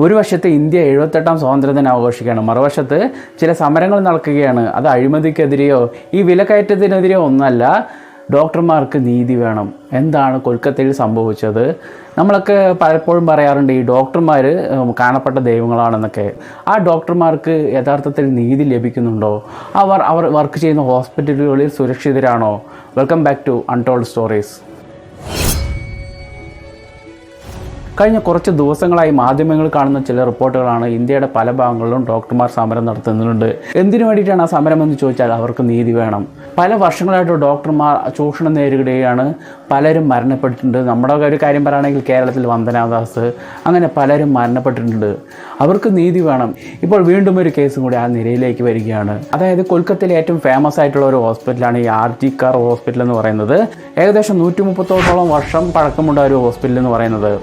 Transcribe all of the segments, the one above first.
ഒരു വശത്ത് ഇന്ത്യ 78ാം സ്വാതന്ത്ര്യദിനം ആഘോഷിക്കുകയാണ്, മറുവശത്ത് ചില സമരങ്ങൾ നടക്കുകയാണ്. അത് അഴിമതിക്കെതിരെയോ ഈ വിലക്കയറ്റത്തിനെതിരെയോ ഒന്നല്ല. ഡോക്ടർമാർക്ക് നീതി വേണം. എന്താണ് കൊൽക്കത്തയിൽ സംഭവിച്ചത്? നമ്മളൊക്കെ പലപ്പോഴും പറയാറുണ്ട് ഈ ഡോക്ടർമാർ കാണപ്പെട്ട ദൈവങ്ങളാണെന്നൊക്കെ. ആ ഡോക്ടർമാർക്ക് യഥാർത്ഥത്തിൽ നീതി ലഭിക്കുന്നുണ്ടോ? അവർ വർക്ക് ചെയ്യുന്ന ഹോസ്പിറ്റലുകളിൽ സുരക്ഷിതരാണോ? Welcome back to untold stories. കഴിഞ്ഞ കുറച്ച് ദിവസങ്ങളായി മാധ്യമങ്ങൾ കാണുന്ന ചില റിപ്പോർട്ടുകളാണ് ഇന്ത്യയുടെ പല ഭാഗങ്ങളിലും ഡോക്ടർമാർ സമരം നടത്തുന്നുണ്ട്. എന്തിനു വേണ്ടിയിട്ടാണ് ആ സമരം എന്ന് ചോദിച്ചാൽ അവർക്ക് നീതി വേണം. പല വർഷങ്ങളായിട്ട് ഡോക്ടർമാർ ചൂഷണം നേരിടുകയാണ്. പലരും മരണപ്പെട്ടിട്ടുണ്ട്. നമ്മുടെ ഒരു കാര്യം പറയുകയാണെങ്കിൽ കേരളത്തിൽ വന്ദനാദാസ്, അങ്ങനെ പലരും മരണപ്പെട്ടിട്ടുണ്ട്. അവർക്ക് നീതി വേണം. ഇപ്പോൾ വീണ്ടും ഒരു കേസും കൂടി ആ നിരയിലേക്ക് വരികയാണ്. അതായത് കൊൽക്കത്തയിലെ ഏറ്റവും ഫേമസ് ആയിട്ടുള്ള ഒരു ഹോസ്പിറ്റലാണ് ഈ RG Kar ഹോസ്പിറ്റൽ എന്ന് പറയുന്നത്. ഏകദേശം 130 വർഷം പഴക്കമുള്ള ഒരു ഹോസ്പിറ്റൽ എന്ന് പറയുന്നത്.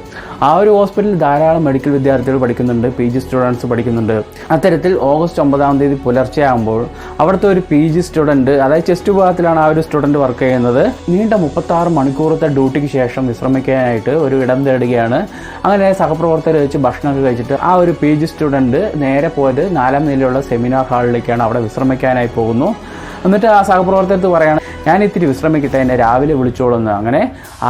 ആ ഒരു ഹോസ്പിറ്റലിൽ ധാരാളം മെഡിക്കൽ വിദ്യാർത്ഥികൾ പഠിക്കുന്നുണ്ട്, PG സ്റ്റുഡൻസ് പഠിക്കുന്നുണ്ട്. അത്തരത്തിൽ ഓഗസ്റ്റ് 9 പുലർച്ചെ ആകുമ്പോൾ അവിടുത്തെ ഒരു PG സ്റ്റുഡൻറ്റ്, അതായത് ചെസ്റ്റ് വിഭാഗത്തിലാണ് ആ ഒരു സ്റ്റുഡൻറ്റ് വർക്ക് ചെയ്യുന്നത്, നീണ്ട 36 മണിക്കൂറത്തെ ഡ്യൂട്ടിക്ക് ശേഷം വിശ്രമിക്കാനായിട്ട് ഒരു ഇടം തേടുകയാണ്. അങ്ങനെ സഹപ്രവർത്തകർ വെച്ച് ഭക്ഷണമൊക്കെ കഴിച്ചിട്ട് ആ ഒരു PG സ്റ്റുഡൻറ്റ് നേരെ പോയത് 4ാം നിലയിലുള്ള സെമിനാർ ഹാളിലേക്കാണ്. അവിടെ വിശ്രമിക്കാനായി പോകുന്നു. എന്നിട്ട് ആ സഹപ്രവർത്തകർക്ക് പറയാണ്, ഞാൻ ഇത്തിരി വിശ്രമിക്കട്ടെ, എന്നെ രാവിലെ വിളിച്ചോളുന്നു. അങ്ങനെ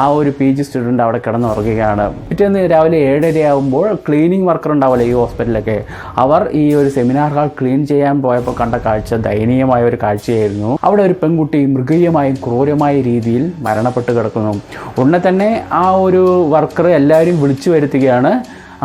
ആ ഒരു PG സ്റ്റുഡൻറ്റ് അവിടെ കിടന്നുറങ്ങുകയാണ്. പിറ്റേന്ന് രാവിലെ 7:30 ആകുമ്പോൾ ക്ലീനിങ് വർക്കർ ഉണ്ടാവില്ല ഈ ഹോസ്പിറ്റലിലൊക്കെ, അവർ ഈ ഒരു സെമിനാർ ഹാൾ ക്ലീൻ ചെയ്യാൻ പോയപ്പോൾ കണ്ട കാഴ്ച ദയനീയമായ ഒരു കാഴ്ചയായിരുന്നു. അവിടെ ഒരു പെൺകുട്ടി മൃഗീയമായും ക്രൂരമായ രീതിയിൽ മരണപ്പെട്ട് കിടക്കുന്നു. ഉടനെ തന്നെ ആ ഒരു വർക്കർ എല്ലാവരും വിളിച്ചു വരുത്തുകയാണ്.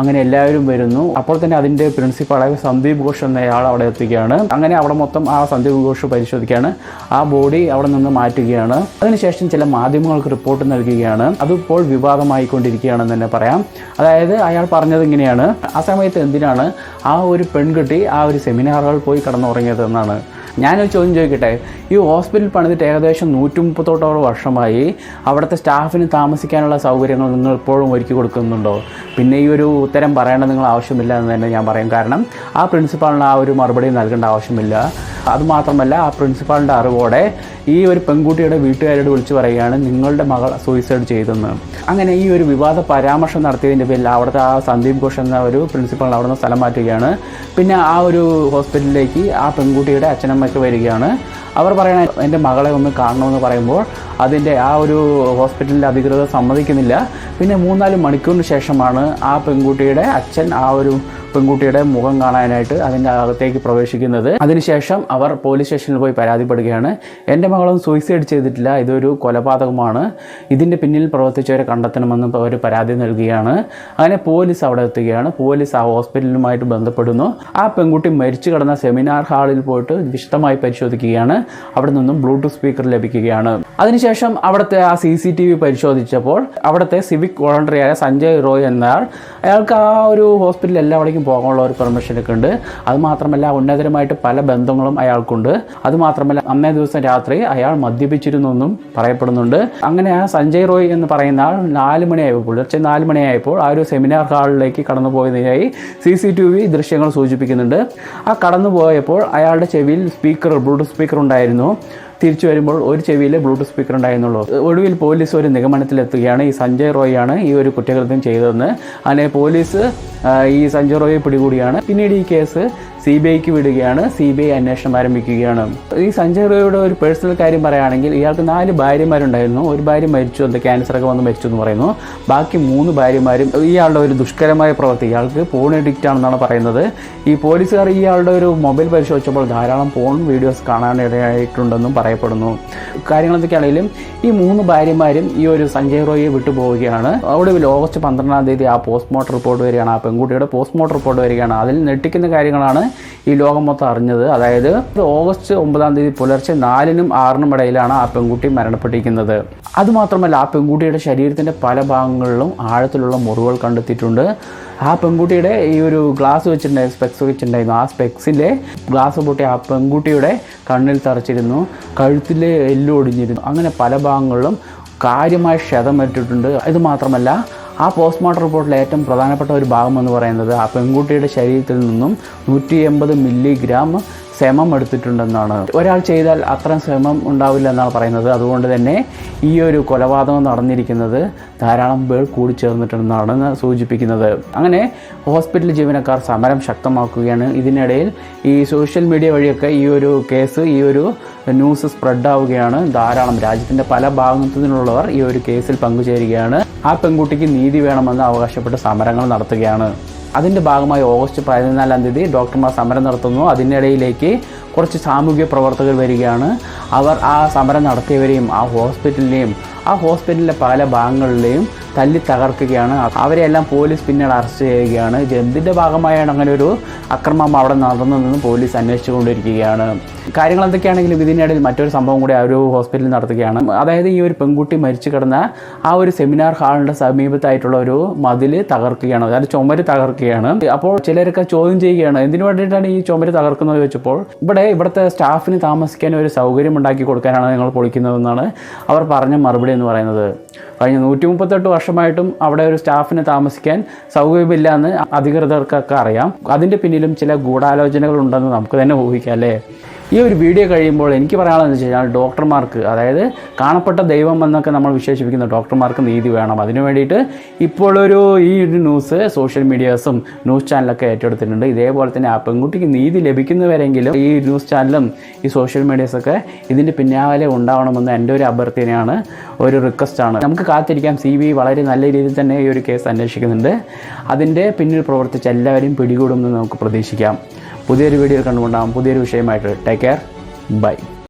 അങ്ങനെ എല്ലാവരും വരുന്നു. അപ്പോൾ തന്നെ അതിൻ്റെ പ്രിൻസിപ്പാളായ സന്ദീപ് ഘോഷ് എന്നയാൾ അവിടെ എത്തുകയാണ്. അങ്ങനെ അവിടെ മൊത്തം ആ സന്ദീപ് ഘോഷ് പരിശോധിക്കുകയാണ്. ആ ബോഡി അവിടെ നിന്ന് മാറ്റുകയാണ്. അതിനുശേഷം ചില മാധ്യമങ്ങൾക്ക് റിപ്പോർട്ട് നൽകുകയാണ്. അതിപ്പോൾ വിവാദമായിക്കൊണ്ടിരിക്കുകയാണെന്ന് തന്നെ പറയാം. അതായത് അയാൾ പറഞ്ഞത് ഇങ്ങനെയാണ്, ആ സമയത്ത് എന്തിനാണ് ആ ഒരു പെൺകുട്ടി ആ ഒരു സെമിനാറുകൾ പോയി കിടന്നുറങ്ങിയത് എന്നാണ്. ഞാനൊരു ചോദ്യം ചോദിക്കട്ടെ, ഈ ഹോസ്പിറ്റൽ പണിതിട്ട് ഏകദേശം 130 വർഷമായി. അവിടുത്തെ സ്റ്റാഫിന് താമസിക്കാനുള്ള സൗകര്യങ്ങൾ നിങ്ങൾ ഇപ്പോഴും ഒരുക്കി കൊടുക്കുന്നുണ്ടോ? പിന്നെ ഈ ഒരു ഉത്തരം പറയേണ്ടത് നിങ്ങൾ ആവശ്യമില്ല എന്ന് തന്നെ ഞാൻ പറയും. കാരണം ആ പ്രിൻസിപ്പാളിന് ആ ഒരു മറുപടി നൽകേണ്ട ആവശ്യമില്ല. അതുമാത്രമല്ല, ആ പ്രിൻസിപ്പാളിൻ്റെ അറിവോടെ ഈ ഒരു പെൺകുട്ടിയുടെ വീട്ടുകാരോട് വിളിച്ചു പറയുകയാണ് നിങ്ങളുടെ മകൾ സൂയിസൈഡ് ചെയ്തെന്ന്. അങ്ങനെ ഈ ഒരു വിവാദ പരാമർശം നടത്തിയതിൻ്റെ പേരിൽ അവിടുത്തെ ആ സന്ദീപ് ഘോഷ് എന്ന ഒരു പ്രിൻസിപ്പാൾ അവിടെ നിന്ന് സ്ഥലം മാറ്റുകയാണ്. പിന്നെ ആ ഒരു ഹോസ്പിറ്റലിലേക്ക് ആ പെൺകുട്ടിയുടെ അച്ഛനമ്മയ്ക്ക് വരികയാണ്. അവർ പറയണ എൻ്റെ മകളെ ഒന്ന് കാണണമെന്ന് പറയുമ്പോൾ അതിൻ്റെ ആ ഒരു ഹോസ്പിറ്റലിൻ്റെ അധികൃതർ സമ്മതിക്കുന്നില്ല. പിന്നെ 3-4 മണിക്കൂറിന് ശേഷമാണ് ആ പെൺകുട്ടിയുടെ അച്ഛൻ ആ ഒരു പെൺകുട്ടിയുടെ മുഖം കാണാനായിട്ട് അതിൻ്റെ അകത്തേക്ക് പ്രവേശിക്കുന്നത്. അതിനുശേഷം അവർ പോലീസ് സ്റ്റേഷനിൽ പോയി പരാതിപ്പെടുകയാണ്. എൻ്റെ മകളൊന്നും സൂയിസൈഡ് ചെയ്തിട്ടില്ല, ഇതൊരു കൊലപാതകമാണ്, ഇതിൻ്റെ പിന്നിൽ പ്രവർത്തിച്ചവരെ കണ്ടെത്തണമെന്ന് അവർ പരാതി നൽകുകയാണ്. അങ്ങനെ പോലീസ് അവിടെ എത്തുകയാണ്. പോലീസ് ആ ഹോസ്പിറ്റലുമായിട്ട് ബന്ധപ്പെടുന്നു. ആ പെൺകുട്ടി മരിച്ചു കിടന്ന സെമിനാർ ഹാളിൽ പോയിട്ട് വിശദമായി പരിശോധിക്കുകയാണ്. അവിടെ നിന്നും ബ്ലൂടൂത്ത് സ്പീക്കർ ലഭിക്കുകയാണ്. അതിനുശേഷം അവിടുത്തെ ആ CCTV പരിശോധിച്ചപ്പോൾ അവിടുത്തെ സിവിക് വോളണ്ടറിയായ സഞ്ജയ് റോയ് എന്നയാൾ, അയാൾക്ക് ആ ഒരു ഹോസ്പിറ്റലിൽ എല്ലാവിടേക്കും പോകാനുള്ള ഒരു പെർമിഷനൊക്കെ ഉണ്ട്. അതുമാത്രമല്ല ഉന്നതരമായിട്ട് പല ബന്ധങ്ങളും അയാൾക്കുണ്ട്. അതുമാത്രമല്ല അന്നേ ദിവസം രാത്രി അയാൾ മദ്യപിച്ചിരുന്നു എന്നും പറയപ്പെടുന്നുണ്ട്. അങ്ങനെ ആ സഞ്ജയ് റോയ് എന്ന് പറയുന്ന ആൾ 4 മണിയായപ്പോൾ, പുലർച്ചെ 4 മണിയായപ്പോൾ ആ ഒരു സെമിനാർ ഹാളിലേക്ക് കടന്നുപോയതിനായി CCTV ദൃശ്യങ്ങൾ സൂചിപ്പിക്കുന്നുണ്ട്. ആ കടന്നുപോയപ്പോൾ അയാളുടെ ചെവിയിൽ ബ്ലൂടൂത്ത് സ്പീക്കർ ഉണ്ടായിരുന്നു. തിരിച്ചു വരുമ്പോൾ ഒരു ചെവിയിൽ ബ്ലൂടൂത്ത് സ്പീക്കർ ഉണ്ടായിരുന്നുള്ളൂ. ഒടുവിൽ പോലീസ് ഒരു നിഗമനത്തിലെത്തുകയാണ്, ഈ സഞ്ജയ് റോയാണ് ഈ ഒരു കുറ്റകൃത്യം ചെയ്തതെന്ന്. അങ്ങനെ പോലീസ് ഈ സഞ്ജയ് റോയെ പിടികൂടിയാണ്. പിന്നീട് ഈ കേസ് CBIക്ക് വിടുകയാണ്. CBI അന്വേഷണം ആരംഭിക്കുകയാണ്. ഈ സഞ്ജയ് റോയുടെ ഒരു പേഴ്സണൽ കാര്യം പറയുകയാണെങ്കിൽ ഇയാൾക്ക് 4 ഭാര്യമാരുണ്ടായിരുന്നു. ഒരു ഭാര്യ മരിച്ചു, എന്താ ക്യാൻസറൊക്കെ വന്ന് മരിച്ചു എന്ന് പറയുന്നു. ബാക്കി 3 ഭാര്യമാരും ഇയാളുടെ ഒരു ദുഷ്കരമായ പ്രവൃത്തി, ഇയാൾക്ക് പോൺ അഡിക്റ്റ് ആണെന്നാണ് പറയുന്നത്. ഈ പോലീസുകാർ ഇയാളുടെ ഒരു മൊബൈൽ പരിശോധിച്ചപ്പോൾ ധാരാളം പോൺ വീഡിയോസ് കാണാനിടയായിട്ടുണ്ടെന്നും പറയപ്പെടുന്നു. കാര്യങ്ങൾ എന്തൊക്കെയാണെങ്കിലും ഈ 3 ഭാര്യമാരും ഈ ഒരു സഞ്ജയ് റോയെ വിട്ടുപോവുകയാണ്. ഒടുവിൽ ഓഗസ്റ്റ് 12 ആ പോസ്റ്റ്മോർട്ടം റിപ്പോർട്ട് വരികയാണ്. ആ പെൺകുട്ടിയുടെ പോസ്റ്റ്മോർട്ടം റിപ്പോർട്ട് വരികയാണ്. അതിൽ ഞെട്ടിക്കുന്ന കാര്യങ്ങളാണ് ഈ ലോകം മൊത്തം അറിഞ്ഞത്. അതായത് ഓഗസ്റ്റ് 9 പുലർച്ചെ 4-നും 6-നും ഇടയിലാണ് ആ പെൺകുട്ടി മരണപ്പെട്ടിരിക്കുന്നത്. അതുമാത്രമല്ല ആ പെൺകുട്ടിയുടെ ശരീരത്തിൻ്റെ പല ഭാഗങ്ങളിലും ആഴത്തിലുള്ള മുറിവുകൾ കണ്ടെത്തിയിട്ടുണ്ട്. ആ പെൺകുട്ടിയുടെ ഈ ഒരു ഗ്ലാസ് വെച്ചിട്ടുണ്ടായിരുന്നു, സ്പെക്സ് വെച്ചിട്ടുണ്ടായിരുന്നു. ആ സ്പെക്സിൻ്റെ ഗ്ലാസ് പൊട്ടി ആ പെൺകുട്ടിയുടെ കണ്ണിൽ തറച്ചിരുന്നു, കഴുത്തിലെ എല്ല് ഒടിഞ്ഞിരുന്നു. അങ്ങനെ പല ഭാഗങ്ങളിലും കാര്യമായ ക്ഷതമേറ്റിട്ടുണ്ട്. ഇത് മാത്രമല്ല ആ പോസ്റ്റ്മോർട്ടം റിപ്പോർട്ടിലെ ഏറ്റവും പ്രധാനപ്പെട്ട ഒരു ഭാഗം എന്ന് പറയുന്നത് ആ പെൺകുട്ടിയുടെ ശരീരത്തിൽ നിന്നും 180 മില്ലിഗ്രാം ശ്രമം എടുത്തിട്ടുണ്ടെന്നാണ്. ഒരാൾ ചെയ്താൽ അത്രയും ശ്രമം ഉണ്ടാവില്ല എന്നാണ് പറയുന്നത്. അതുകൊണ്ട് തന്നെ ഈ ഒരു കൊലപാതകം നടന്നിരിക്കുന്നത് ധാരാളം പേർ കൂടിച്ചേർന്നിട്ടുണ്ടെന്നാണ് സൂചിപ്പിക്കുന്നത്. അങ്ങനെ ഹോസ്പിറ്റൽ ജീവനക്കാർ സമരം ശക്തമാക്കുകയാണ്. ഇതിനിടയിൽ ഈ സോഷ്യൽ മീഡിയ വഴിയൊക്കെ ഈ ഒരു കേസ്, ഈ ഒരു ന്യൂസ് സ്പ്രെഡ് ആവുകയാണ്. ധാരാളം രാജ്യത്തിൻ്റെ പല ഭാഗത്തു നിന്നുള്ളവർ ഈ ഒരു കേസിൽ പങ്കുചേരുകയാണ്. ആ പെൺകുട്ടിക്ക് നീതി വേണമെന്ന് അവകാശപ്പെട്ട് സമരങ്ങൾ നടത്തുകയാണ്. അതിൻ്റെ ഭാഗമായി ഓഗസ്റ്റ് 14-ാം തീയതി ഡോക്ടർമാർ സമരം നടത്തുന്നു. അതിനിടയിലേക്ക് കുറച്ച് സാമൂഹ്യ പ്രവർത്തകർ വരികയാണ്. അവർ ആ സമരം നടത്തിയവരെയും ആ ഹോസ്പിറ്റലിലെ പല ഭാഗങ്ങളിലെയും തല്ലി തകർക്കുകയാണ്. അവരെല്ലാം പോലീസ് പിന്നീട് അറസ്റ്റ് ചെയ്യുകയാണ്. എന്തിൻ്റെ ഭാഗമായാണ് അങ്ങനെ ഒരു അക്രമം അവിടെ നടന്നതെന്ന് പോലീസ് അന്വേഷിച്ചുകൊണ്ടിരിക്കുകയാണ്. കാര്യങ്ങൾ എന്തൊക്കെയാണെങ്കിലും ഇതിനിടയിൽ മറ്റൊരു സംഭവം കൂടി ആ ഒരു ഹോസ്പിറ്റലിൽ നടത്തുകയാണ്. അതായത് ഈ ഒരു പെൺകുട്ടി മരിച്ചു കിടന്ന ആ ഒരു സെമിനാർ ഹാളിൻ്റെ സമീപത്തായിട്ടുള്ള ഒരു മതിൽ തകർക്കുകയാണ്, അതായത് ചുമര് തകർക്കുകയാണ്. അപ്പോൾ ചിലരൊക്കെ ചോദ്യം ചെയ്യുകയാണ്, എന്തിനു വേണ്ടിയിട്ടാണ് ഈ ചുമര് തകർക്കുന്നത് ചോദിച്ചപ്പോൾ ഇവിടുത്തെ സ്റ്റാഫിന് താമസിക്കാൻ ഒരു സൗകര്യം ഉണ്ടാക്കി കൊടുക്കാനാണ് നിങ്ങൾ പൊളിക്കുന്നതെന്നാണ് അവർ പറഞ്ഞ മറുപടി എന്ന് പറയുന്നത്. കഴിഞ്ഞ 138 വർഷമായിട്ടും അവിടെ ഒരു സ്റ്റാഫിന് താമസിക്കാൻ സൗകര്യമില്ല എന്ന് അധികൃതർക്കൊക്കെ അറിയാം. അതിൻ്റെ പിന്നിലും ചില ഗൂഢാലോചനകൾ ഉണ്ടെന്ന് നമുക്ക് തന്നെ ഊഹിക്കാം അല്ലേ. ഈ ഒരു വീഡിയോ കഴിയുമ്പോൾ എനിക്ക് പറയാനുള്ളത് വെച്ച് കഴിഞ്ഞാൽ ഡോക്ടർമാർക്ക്, അതായത് കാണപ്പെട്ട ദൈവം എന്നൊക്കെ നമ്മൾ വിശേഷിപ്പിക്കുന്ന ഡോക്ടർമാർക്ക് നീതി വേണം. അതിനു വേണ്ടിയിട്ട് ഇപ്പോഴൊരു ഈ ഒരു ന്യൂസ് സോഷ്യൽ മീഡിയാസും ന്യൂസ് ചാനലൊക്കെ ഏറ്റെടുത്തിട്ടുണ്ട്. ഇതേപോലെ തന്നെ ആ പെൺകുട്ടിക്ക് നീതി ലഭിക്കുന്നവരെങ്കിലും ഈ ന്യൂസ് ചാനലും ഈ സോഷ്യൽ മീഡിയാസൊക്കെ ഇതിൻ്റെ പിന്നാലെ ഉണ്ടാവണമെന്ന് എൻ്റെ ഒരു അഭ്യർത്ഥനയാണ്, ഒരു റിക്വസ്റ്റാണ്. നമുക്ക് കാത്തിരിക്കാം. CBI വളരെ നല്ല രീതിയിൽ തന്നെ ഈ ഒരു കേസ് അന്വേഷിക്കുന്നുണ്ട്. അതിൻ്റെ പിന്നിൽ പ്രവർത്തിച്ച എല്ലാവരെയും പിടികൂടുമെന്ന് നമുക്ക് പ്രതീക്ഷിക്കാം. പുതിയൊരു വീഡിയോ കണ്ടുകൊണ്ടാകും പുതിയൊരു വിഷയമായിട്ട്. Take care, by.